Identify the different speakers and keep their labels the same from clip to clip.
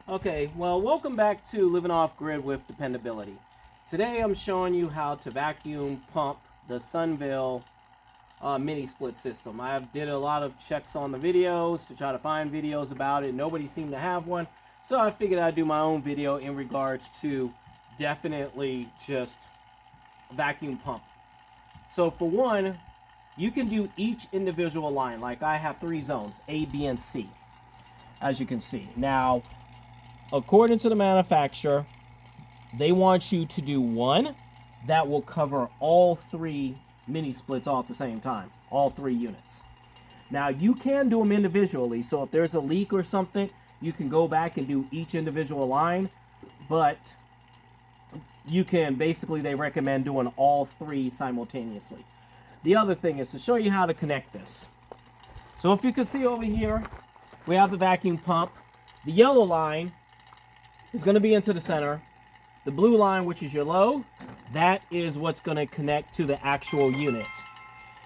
Speaker 1: Okay, well, welcome back to Living Off Grid with Dependability. Today I'm showing you how to vacuum pump the Senville Mini-Split system. I did a lot of checks on the videos to try to find videos about it. Nobody seemed to have one, so I figured I'd do my own video in regards to definitely just vacuum pump. So for one, you can do each individual line. Like I have 3 zones, A, B, and C, as you can see. Now, according to the manufacturer, they want you to do one that will cover all 3 mini splits all at the same time, all 3 units. Now, you can do them individually, so if there's a leak or something, you can go back and do each individual line, but you can, basically, they recommend doing all 3 simultaneously. The other thing is to show you how to connect this. So if you can see over here, we have the vacuum pump. The yellow line is going to be into the center. The blue line, which is your low, that is what's going to connect to the actual units.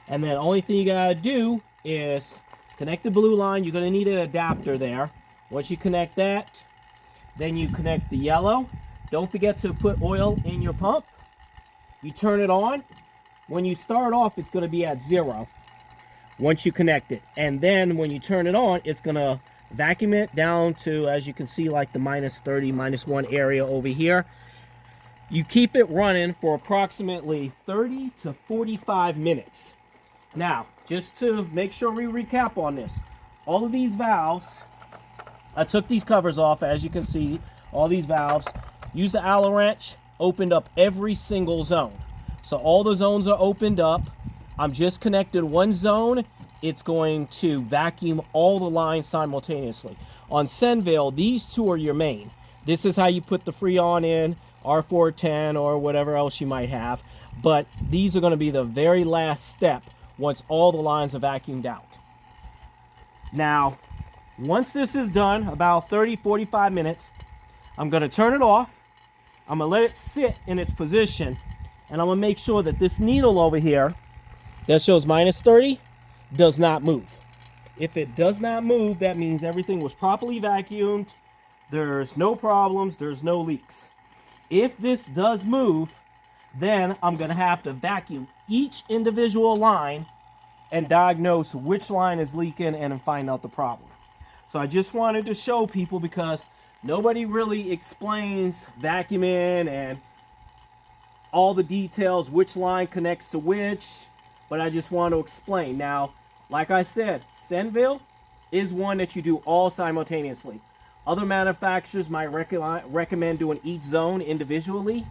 Speaker 1: And then the only thing you got to do is connect the blue line. You're going to need an adapter there. Once you connect that, then you connect the yellow. Don't forget to put oil in your pump. You turn it on. When you start off, it's going to be at 0 once you connect it. And then when you turn it on, it's going to vacuum it down to, as you can see, like the -30, -1 area over here. You keep it running for approximately 30 to 45 minutes. Now, just to make sure we recap on this, all of these valves, I took these covers off, as you can see, all these valves, used the Allen wrench, opened up every single zone. So all the zones are opened up. I'm just connected one zone. It's going to vacuum all the lines simultaneously. On Senville, these 2 are your main. This is how you put the Freon in, R410 or whatever else you might have. But these are going to be the very last step once all the lines are vacuumed out. Now, once this is done, about 30-45 minutes, I'm going to turn it off. I'm going to let it sit in its position. And I'm going to make sure that this needle over here that shows -30 does not move. If it does not move, that means everything was properly vacuumed. There's no problems. There's no leaks. If this does move, then I'm going to have to vacuum each individual line and diagnose which line is leaking and find out the problem. So I just wanted to show people because nobody really explains vacuuming and all the details, which line connects to which, but I just want to explain. Now, like I said, Senville is one that you do all simultaneously. Other manufacturers might recommend doing each zone individually,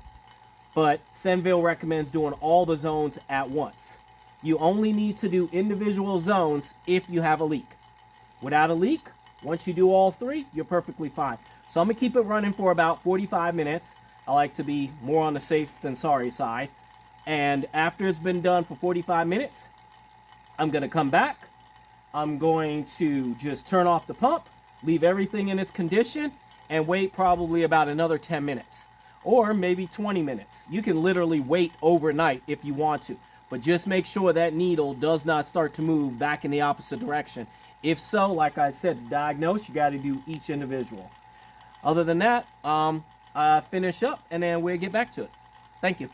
Speaker 1: but Senville recommends doing all the zones at once. You only need to do individual zones if you have a leak. Without a leak, once you do all 3, you're perfectly fine. So I'm going to keep it running for about 45 minutes. I like to be more on the safe than sorry side. And after it's been done for 45 minutes, I'm going to come back. I'm going to just turn off the pump, leave everything in its condition, and wait probably about another 10 minutes. Or maybe 20 minutes. You can literally wait overnight if you want to. But just make sure that needle does not start to move back in the opposite direction. If so, like I said, to diagnose, you got to do each individual. Other than that, finish up and then we'll get back to it. Thank you.